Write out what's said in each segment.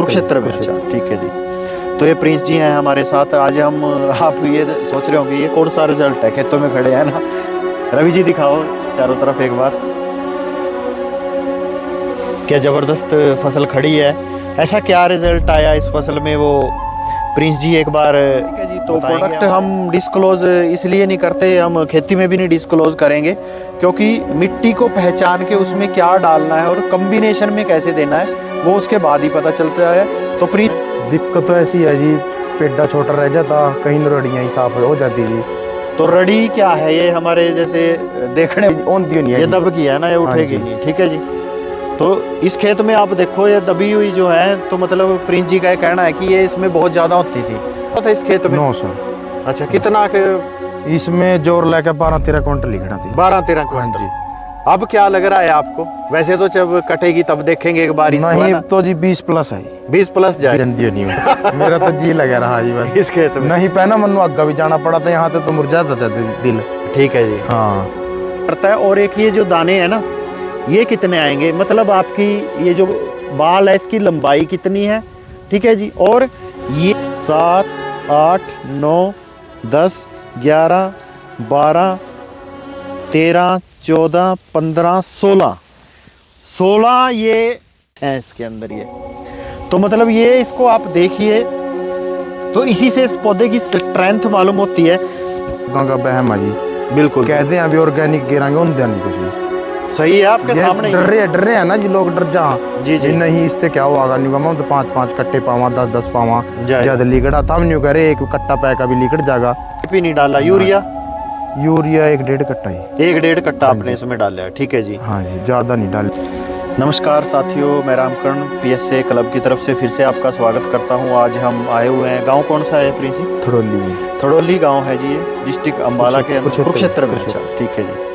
कुरुक्षेत्र में। अच्छा ठीक है जी। तो ये प्रिंस जी हैं हमारे साथ। आज हम आप ये सोच रहे होंगे ये कौन सा रिजल्ट है, खेतों में खड़े हैं ना। रवि जी दिखाओ चारों तरफ एक बार, क्या जबरदस्त फसल खड़ी है। ऐसा क्या रिजल्ट आया इस फसल में वो प्रिंस जी एक बार ठीक है जी। तो प्रोडक्ट हम डिस्क्लोज इसलिए नहीं करते, हम खेती में भी नहीं डिस्क्लोज करेंगे, क्योंकि मिट्टी को पहचान के उसमें क्या डालना है और कॉम्बिनेशन में कैसे देना है वो उसके बाद ही पता चलता है। तो प्रिंस दिक्कत तो ऐसी है जी, पेड्डा छोटा रह जाता, कहीं नरड़ियाँ ही साफ हो जाती जी। तो रड़ी क्या है ये हमारे जैसे देखने ओंधी नहीं है ये जी। दब की है ना, ये उठेगी नहीं। ठीक है जी। तो इस खेत में आप देखो ये दबी हुई जो है, तो मतलब प्रिंस जी का ये कहना है कि ये इसमें बहुत ज्यादा होती थी। पता इस खेत में? 9 सर। अच्छा कितना के? इसमें जोर लेके 12-13 क्विंटल लिखना थी। 12-13 क्विंटल जी। अब क्या लग रहा है आपको? वैसे तो जब कटेगी तब देखेंगे एक बार। नहीं तो जी 20 प्लस है। 20 प्लस जाए जल्दी नहीं हुआ। मेरा तो जी लगा रहा जी बस इस खेत में। नहीं पहना मनु आगे भी जाना पड़ा था, यहाँ तो मुरझाता था दिल। ठीक है जी। हाँ पड़ता है। और एक ये जो दाने हैं ना, ये कितने आएंगे, मतलब आपकी ये जो बाल है इसकी लंबाई कितनी है? ठीक है जी। और ये 7, 8, 9, 10, 11, 12, 13, 14, 15, 16 ये है इसके अंदर ये। तो मतलब ये इसको आप देखिए, तो इसी से इस पौधे की स्ट्रेंथ मालूम होती है। गंगा बहम है जी। बिल्कुल कहते हैं अभी ऑर्गेनिक गिराएंगे उन नहीं कुछ। सही है आपके सामने। डर रहे हैं ना जी लोग, डर जा जी जी। नहीं इससे क्या होगा नहीं होगा, तो 5-5 कट्टे पावा 10-10 पावा जाए। ज्यादा लिकड़ा था नहीं करे, एक कट्टा पैक अभी लिकड़ जाएगा। भी नहीं डाला यूरिया? यूरिया 1-1.5 कट्टा ही। 1-1.5 कट्टा आपने इसमें डाला है। ठीक है जी। हाँ जी ज्यादा नहीं डाल। नमस्कार साथियों, मैं रामकरण PSA क्लब की तरफ से फिर से आपका स्वागत करता हूं। आज हम आए हुए हैं, गांव कौन सा है प्रिंस जी? थड़ोली गांव है जी, ये डिस्ट्रिक्ट अम्बाला के कुरुक्षेत्र में। अच्छा ठीक है जी।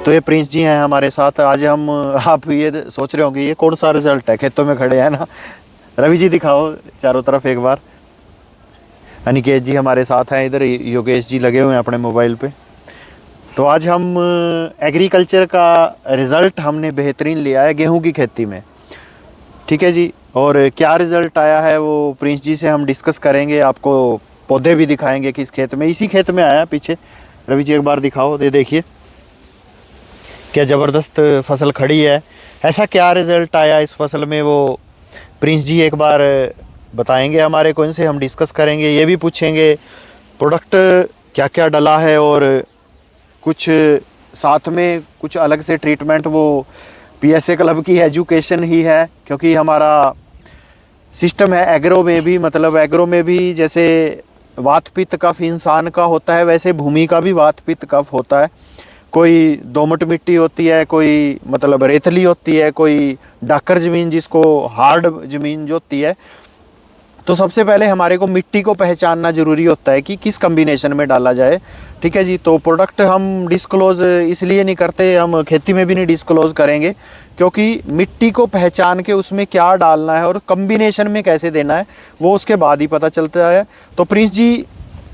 तो ये प्रिंस जी हैं हमारे साथ। आज हम आप ये सोच रहे होंगे ये कौन सा रिजल्ट है, खेतों में खड़े हैं ना। रवि जी दिखाओ चारों तरफ एक बार। अनिकेत जी हमारे साथ हैं, इधर योगेश जी लगे हुए हैं अपने मोबाइल पे। तो आज हम एग्रीकल्चर का रिज़ल्ट हमने बेहतरीन लिया है गेहूं की खेती में। ठीक है जी। और क्या रिज़ल्ट आया है वो प्रिंस जी से हम डिस्कस करेंगे, आपको पौधे भी दिखाएंगे कि इस खेत में, इसी खेत में आया पीछे। रवि जी एक बार दिखाओ, ये देखिए क्या ज़बरदस्त फसल खड़ी है। ऐसा क्या रिज़ल्ट आया इस फसल में वो प्रिंस जी एक बार बताएंगे हमारे को, इनसे हम डिस्कस करेंगे। ये भी पूछेंगे प्रोडक्ट क्या क्या डला है, और कुछ साथ में कुछ अलग से ट्रीटमेंट वो PSA क्लब की एजुकेशन ही है, क्योंकि हमारा सिस्टम है एग्रो में भी, मतलब एग्रो में भी जैसे वात पित्त कफ इंसान का होता है, वैसे भूमि का भी वात पित्त कफ होता है। कोई दोमट मिट्टी होती है, कोई मतलब रेतली होती है, कोई डाकर ज़मीन जिसको हार्ड ज़मीन जो होती है। तो सबसे पहले हमारे को मिट्टी को पहचानना ज़रूरी होता है कि किस कम्बिनेशन में डाला जाए। ठीक है जी। तो प्रोडक्ट हम डिस्क्लोज इसलिए नहीं करते, हम खेती में भी नहीं डिस्क्लोज करेंगे, क्योंकि मिट्टी को पहचान के उसमें क्या डालना है और कम्बिनेशन में कैसे देना है वो उसके बाद ही पता चलता है। तो प्रिंस जी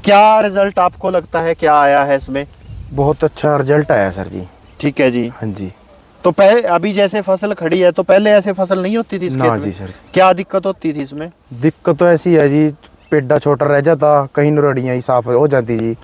क्या रिज़ल्ट आपको लगता है क्या आया है इसमें? बहुत अच्छा रिजल्ट आया सर जी। ठीक है जी। हाँ जी। तो पहले अभी जैसे फसल खड़ी है, तो पहले ऐसे फसल नहीं होती थी इस खेत में? जी सर। क्या दिक्कत होती थी इसमें? दिक्कत तो ऐसी है जी, पेड्डा छोटा रह जाता, कहीं नरड़ियाँ ही साफ हो जाती जी।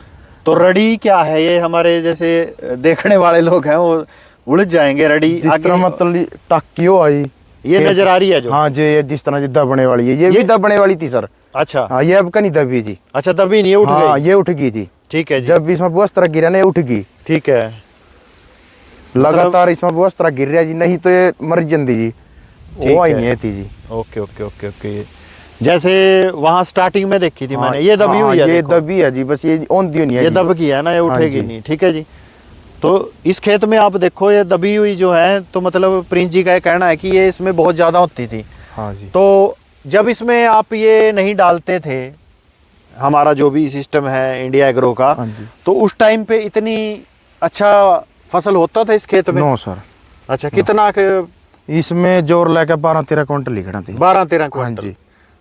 तो रड़ी क्या है ये हमारे जैसे देखने वाले लोग हैं वो उलझ जाएंगे। रड़ी जिस तरह मतलब टाकी हो आई, ये नजर आ रही है जो? हाँ जी, ये जिस तरह दबने वाली है, ये भी दबने वाली थी सर। अच्छा हाँ ये अब का नहीं दबी जी। अच्छा दबी नहीं, उठ हाँ गई? ये उठ गई जी। ठीक है जी। जब इसमें वो तरह गिरा ना, ये उठ गई। ठीक है। लगातार इसमें वो तरह गिर रहा जी, नहीं तो ये मर जाती जी। वो आई नहीं थी जी। Okay okay okay okay. जैसे वहाँ स्टार्टिंग में देखी थी मैंने, ये दबी हाँ, हुई है। ये दबी है जी, बस ये ओंधी नहीं है, ये दब की है ना, ये उठेगी नहीं। ठीक है जी। तो इस खेत में आप देखो ये दबी हुई जो है, तो मतलब प्रिंस जी का ये कहना है कि ये इसमें बहुत ज़्यादा होती थी। हाँ जी। तो जब इसमें आप ये नहीं डालते थे, हमारा जो भी सिस्टम है इंडिया एग्रो का, तो उस टाइम पे इतनी अच्छा फसल होता था इस खेत में? 9 सर। अच्छा कितना इसमें जोर लेके 12-13 क्विंटल लिखना थी। 12-13 क्विंटल।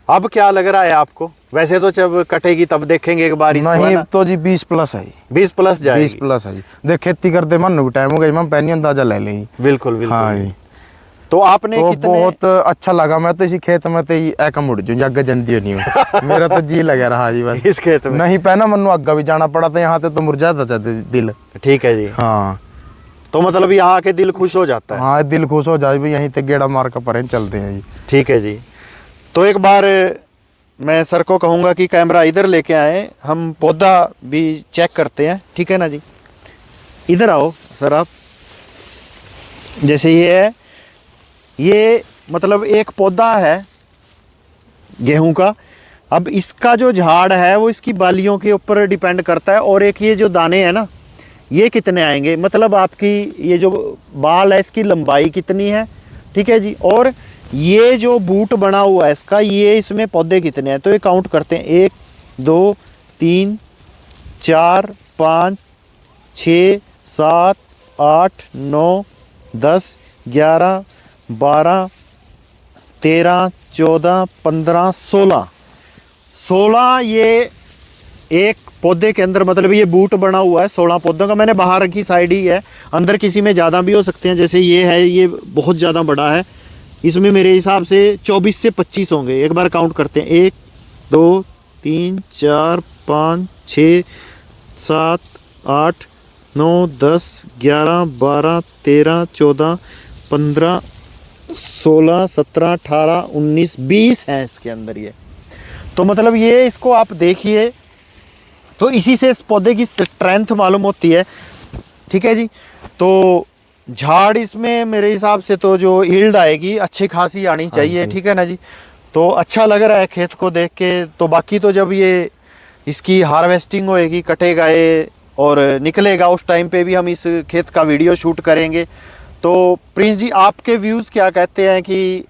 अब क्या लग रहा है आपको? वैसे तो जब कटेगी तब देखेंगे एक बार। नहीं तो जी 20 प्लस है। 20 प्लस जाएगी। 20 प्लस है जी। देख खेती करते मन टाइम हो गई, मैं पहली अंदाजा ले लेंगे। बिल्कुल बिल्कुल। हाँ जी। तो आपने तो कितने बहुत अच्छा लगा। मैं तो इसी खेत में तो एकम उड़ जूं, जग जंदी नहीं हूँ। मेरा तो जी लगा रहा जी बस इस खेत में। नहीं पहना मनु अग्गा भी जाना पड़ा था, यहाँ तो मुरझा था दिल। ठीक है जी। हाँ तो मतलब यहाँ आके दिल खुश हो जाता है। हाँ दिल खुश हो जाए भी, यहीं तक गेड़ा मार कर परे चलते हैं जी। ठीक है जी। तो एक बार मैं सर को कहूँगा कि कैमरा इधर लेके आए, हम पौधा भी चेक करते हैं, ठीक है ना जी। इधर आओ सर आप। जैसे ये है, ये मतलब एक पौधा है गेहूं का। अब इसका जो झाड़ है वो इसकी बालियों के ऊपर डिपेंड करता है, और एक ये जो दाने हैं ना, ये कितने आएंगे, मतलब आपकी ये जो बाल है इसकी लंबाई कितनी है, ठीक है जी। और ये जो बूट बना हुआ है इसका, ये इसमें पौधे कितने हैं, तो ये काउंट करते हैं। 1 2 3 4 5 6 7 8 9 10 11 12 13 14 15 16 ये एक पौधे के अंदर, मतलब ये बूट बना हुआ है 16 पौधों का। मैंने बाहर रखी साइड ही है, अंदर किसी में ज़्यादा भी हो सकते हैं। जैसे ये है, ये बहुत ज़्यादा बड़ा है, इसमें मेरे हिसाब से 24 से 25 होंगे। एक बार काउंट करते हैं। 1 2 3 4 5 6 7 8 9 10 11 12 13 14 15 16 17 18 19 20 हैं इसके अंदर ये। तो मतलब ये इसको आप देखिए, तो इसी से इस पौधे की स्ट्रेंथ मालूम होती है, ठीक है जी। तो झाड़ इसमें मेरे हिसाब से तो जो यील्ड आएगी अच्छी खासी आनी चाहिए, ठीक है ना जी। तो अच्छा लग रहा है खेत को देख के। तो बाकी तो जब ये इसकी हार्वेस्टिंग होएगी, कटेगा ये और निकलेगा, उस टाइम पे भी हम इस खेत का वीडियो शूट करेंगे। तो प्रिंस जी, आपके व्यूज़ क्या कहते हैं कि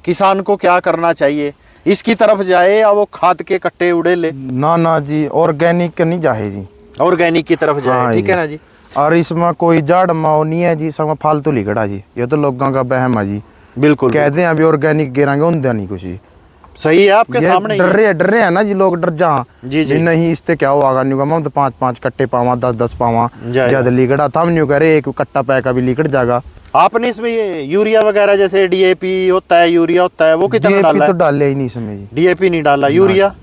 किसान को क्या करना चाहिए, इसकी तरफ जाए या वो खाद के कट्टे उड़े ले? ना जी, ऑर्गेनिक नहीं जाए जी, ऑर्गेनिक की तरफ जाए, हाँ ठीक है ना जी। और इसमें कोई जड़ माओ नहीं है जी, सब फालतू लिखड़ा जी, ये तो लोगों का वहम है जी। बिल्कुल कहते हैं अभी ऑर्गेनिक गिराएंगे, उनका नहीं कुछ जी। सही है, आपके सामने डर रहे हैं ना जी लोग, डर जा जी जी। नहीं इससे क्या होगा, नहीं हम तो 5-5 कट्टे पावा, 10-10 पावा, ज्यादा लिकड़ा था, हम नहीं करे एक कट्टा पैका भी लिकड़ जाएगा। आपने इसमें ये यूरिया वगैरह जैसे डीएपी होता है, यूरिया होता है, वो कितना डाला है? तो डाले ही नहीं इसमें जी, डीएपी नहीं डाला। यूरिया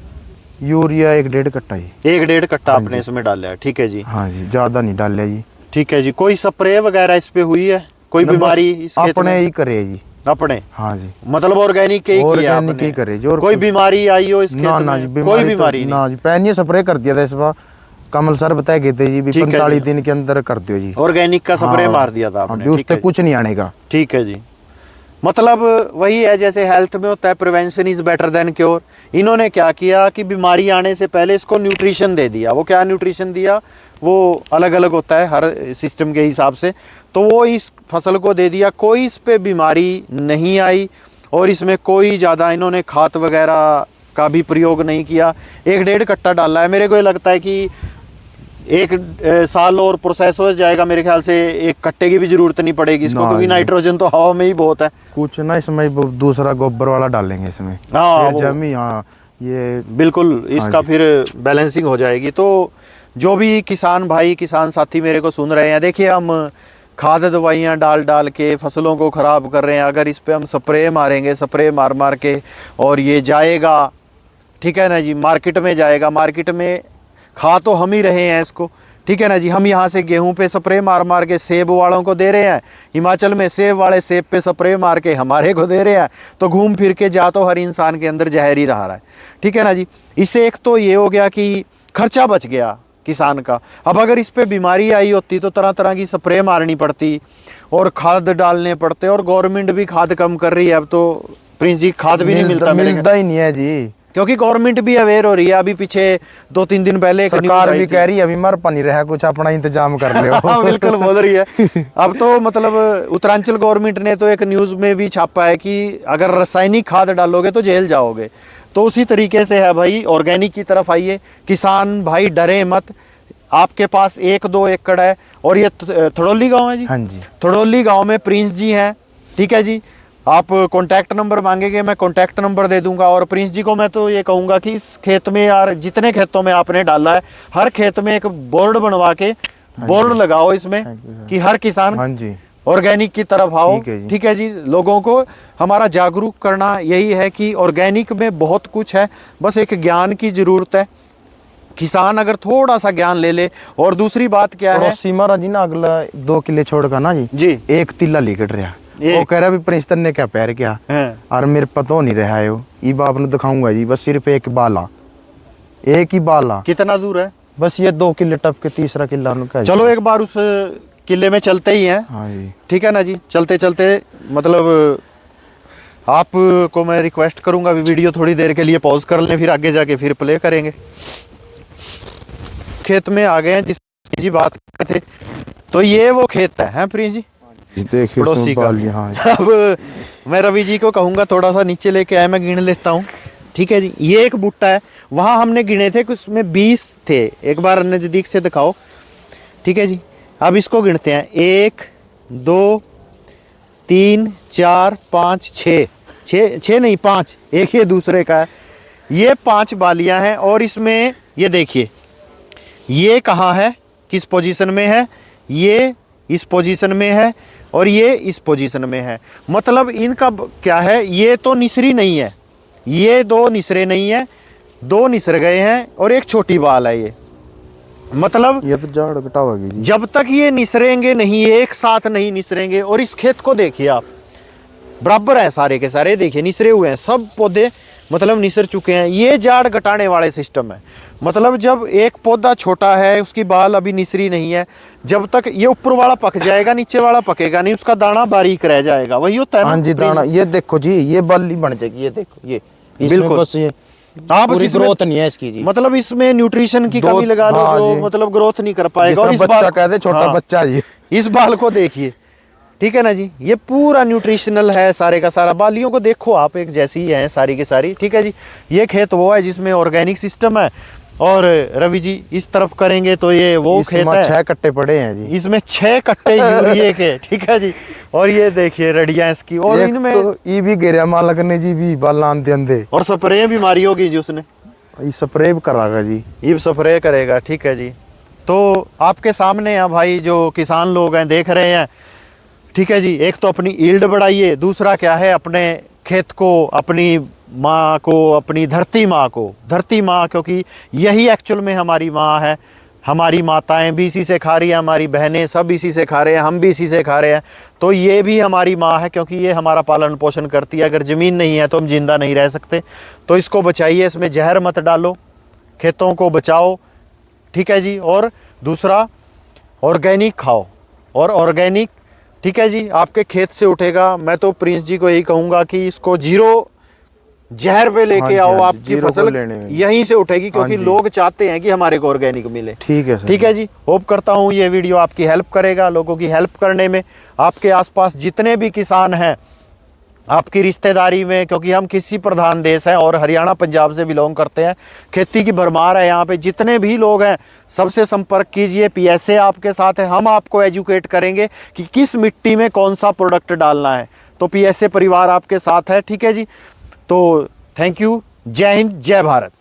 1-1.5 कट्टा ही, 1-1.5 कट्टा आपने इसमें डाला है, ठीक है जी। हाँ जी, ज्यादा नहीं डाले जी। ठीक है जी। कोई स्प्रे वगैरह इस पे हुई है, कोई बीमारी इस खेत अपने में? ही करे जी, अपने, हाँ जी, मतलब ऑर्गेनिक के ही किया ऑर्गेनिक ही करे जी। और कोई बीमारी आई हो इस खेत ना में? जी, कोई बीमारी नहीं। ना जी, पहले स्प्रे कर दिया था इस बार, कमल सर बताए गए थे जी 45 दिन के अंदर कर दो जी, ऑर्गेनिक का स्प्रे हाँ, मार दिया था आपने, उससे कुछ नहीं आने का। ठीक है जी। मतलब वही है जैसे हेल्थ में होता है, prevention is better than cure. इन्होंने क्या किया कि बीमारी आने से पहले इसको न्यूट्रिशन दे दिया। वो क्या न्यूट्रिशन दिया, वो अलग अलग होता है हर सिस्टम के हिसाब से। तो वो इस फसल को दे दिया, कोई इस पे बीमारी नहीं आई, और इसमें कोई ज़्यादा इन्होंने खाद वगैरह का भी प्रयोग नहीं किया। 1-1.5 कट्टा डाला है। मेरे को ये लगता है कि 1 साल और प्रोसेस हो जाएगा मेरे ख्याल से, 1 कट्टे की भी जरूरत नहीं पड़ेगी इसको, क्योंकि नाइट्रोजन तो हवा में ही बहुत है। कुछ ना इसमें दूसरा गोबर वाला डालेंगे इसमें, हाँ जमी, हाँ ये बिल्कुल इसका फिर बैलेंसिंग हो जाएगी। तो जो भी किसान भाई, किसान साथी मेरे को सुन रहे हैं, देखिए हम खाद दवाइयाँ डाल डाल के फसलों को ख़राब कर रहे हैं। अगर इस पे हम स्प्रे मारेंगे, स्प्रे मार मार के, और ये जाएगा, ठीक है ना जी, मार्केट में जाएगा, मार्केट में खा तो हम ही रहे हैं इसको, ठीक है ना जी। हम यहाँ से गेहूं पे स्प्रे मार मार के सेब वालों को दे रहे हैं, हिमाचल में सेब वाले सेब पे स्प्रे मार के हमारे को दे रहे हैं। तो घूम फिर के जा तो हर इंसान के अंदर जहर ही रहा है, ठीक है ना जी। इससे एक तो ये हो गया कि खर्चा बच गया किसान का। अब अगर इस पे बीमारी आई होती तो तरह तरह की स्प्रे मारनी पड़ती और खाद डालने पड़ते, और गवर्नमेंट भी खाद कम कर रही है। अब तो प्रिंस जी खाद भी नहीं मिलता ही नहीं है जी, क्योंकि गवर्नमेंट भी अवेयर हो रही है। अभी पीछे 2-3 दिन पहले सरकार भी कह रही है अभी मर पानी रहा, कुछ अपना इंतजाम कर ले। हाँ बिल्कुल बोल रही है। अब तो मतलब उत्तरांचल गवर्नमेंट ने तो एक न्यूज़ में भी छापा है कि अगर रासायनिक खाद डालोगे तो जेल जाओगे। तो उसी तरीके से है भाई, ऑर्गेनिक की तरफ आइए किसान भाई, डरे मत। आपके पास 1-2 एकड़ है, और ये थड़ौली गाँव है जी, हाँ जी, थड़ौली गाँव में प्रिंस जी हैं, ठीक है जी। आप कॉन्टैक्ट नंबर मांगेंगे, मैं कॉन्टैक्ट नंबर दे दूंगा। और प्रिंस जी को मैं तो ये कहूँगा कि इस खेत में यार, जितने खेतों में आपने डाला है, हर खेत में एक बोर्ड बनवा के बोर्ड लगाओ इसमें कि हर किसान हाँ जी, ऑर्गेनिक की तरफ आओ। ठीक है जी। ठीक है जी, लोगों को हमारा जागरूक करना यही है कि ऑर्गेनिक में बहुत कुछ है, बस एक ज्ञान की जरूरत है। किसान अगर थोड़ा सा ज्ञान ले ले। और दूसरी बात क्या है, पड़ोसी महाराज जी ना अगला 2 किले छोड़ का ना जी एक तिल्ला लिकट रहा, वो कह रहा भी प्रिंसतन ने क्या पैर किया और मेरे पता नहीं रहा है। ये बाप ने दिखाऊंगा जी, बस सिर्फ एक बाला, एक ही बाला। कितना दूर है? बस ये 2 किले टप के तीसरा किला उनका। चलो एक बार उस किले में चलते ही हैं। हाँ जी ठीक है ना जी। चलते चलते मतलब आपको मैं रिक्वेस्ट करूंगा वीडियो थोड़ी देर के लिए पॉज कर लें, फिर आगे जाके फिर प्ले करेंगे। खेत में आ गए हैं जिस जी बात करते थे, तो ये वो खेत है प्रिंस जी, देखिए पड़ोसी का। अब मैं रवि जी को कहूंगा थोड़ा सा नीचे लेके आए, मैं गिन लेता हूँ। ठीक है जी, ये एक भुट्टा है, वहां हमने गिने थे कुछ में 20 थे, एक बार नजदीक से दिखाओ। ठीक है जी, अब इसको गिनते हैं, 1 2 3 4 5 6 नहीं 5, एक ये दूसरे का है। ये 5 बालियां हैं और इसमें ये देखिए ये कहाँ है, किस पोजीशन में है, ये इस पोजीशन में है और ये इस पोजीशन में है। मतलब इनका क्या है, ये तो निसरी नहीं है, ये 2 निसरे नहीं है, 2 निसर गए हैं और एक छोटी बाल है। ये मतलब ये तो जड़ घटावागी जी। जब तक ये निसरेंगे नहीं, एक साथ नहीं निसरेंगे। और इस खेत को देखिए आप, बराबर है सारे के सारे, देखिए निसरे हुए हैं सब पौधे, मतलब निसर चुके हैं। ये जाड़ घटाने वाले सिस्टम है। मतलब जब एक पौधा छोटा है, उसकी बाल अभी निसरी नहीं है, जब तक ये ऊपर वाला पक जाएगा नीचे वाला पकेगा नहीं, उसका दाना बारीक रह जाएगा। वही होता है ना। हाँ जी दाना, ये देखो जी ये बाली बन जाएगी, ये देखो ये बिल्कुल। बस ये आप पूरी ग्रोथ नहीं है इसकी जी, मतलब इसमें न्यूट्रिशन की कमी लगा लो हाँ तो मतलब ग्रोथ नहीं कर पाएगा। और इस बच्चा कहते छोटा हाँ, बच्चा जी, इस बाल को देखिए। ठीक है ना जी, ये पूरा न्यूट्रिशनल है सारे का सारा। बालियों को देखो आप, एक जैसी ही है सारी की सारी। ठीक है जी, ये खेत वो है जिसमें ऑर्गेनिक सिस्टम है। और रवि जी इस तरफ करेंगे तो ये वो खेत है, 6 कट्टे पड़े हैं जी, इसमें 6 कट्टे यूरिया के। ठीक है जी, और ये देखिए रडियां इसकी, और इनमें तो ये भी गिरा मालक ने जी भी बाल आंदे अंदे, और स्प्रे भी मारी होगी जी उसने, ये स्प्रे भी करागा जी, ये स्प्रे करेगा। ठीक है जी, तो आपके सामने है भाई, जो किसान लोग हैं देख रहे हैं। ठीक है जी, एक तो अपनी ईल्ड बढ़ाइए, दूसरा क्या है अपने खेत को, अपनी माँ को, अपनी धरती माँ, क्योंकि यही एक्चुअल में हमारी माँ है। हमारी माताएं भी इसी से खा रही हैं, हमारी बहनें सब इसी से खा रहे हैं, हम भी इसी से खा रहे हैं। तो ये भी हमारी माँ है, क्योंकि ये हमारा पालन पोषण करती है। अगर ज़मीन नहीं है तो हम जिंदा नहीं रह सकते। तो इसको बचाइए, इसमें जहर मत डालो, खेतों को बचाओ। ठीक है जी, और दूसरा ऑर्गेनिक खाओ, और ऑर्गेनिक ठीक है जी आपके खेत से उठेगा। मैं तो प्रिंस जी को यही कहूँगा कि इसको 0 जहर पे लेके आओ, आपकी फसल यहीं से उठेगी, क्योंकि लोग चाहते हैं कि हमारे को ऑर्गेनिक मिले। ठीक है सर। ठीक है जी, होप करता हूँ ये वीडियो आपकी हेल्प करेगा, लोगों की हेल्प करने में। आपके आसपास जितने भी किसान हैं, आपकी रिश्तेदारी में, क्योंकि हम कृषि प्रधान देश हैं और हरियाणा पंजाब से बिलोंग करते हैं, खेती की भरमार है यहाँ पे। जितने भी लोग हैं सबसे संपर्क कीजिए, PSA आपके साथ है। हम आपको एजुकेट करेंगे कि किस मिट्टी में कौन सा प्रोडक्ट डालना है। तो PSA परिवार आपके साथ है। ठीक है जी, तो थैंक यू, जय हिंद, जय भारत।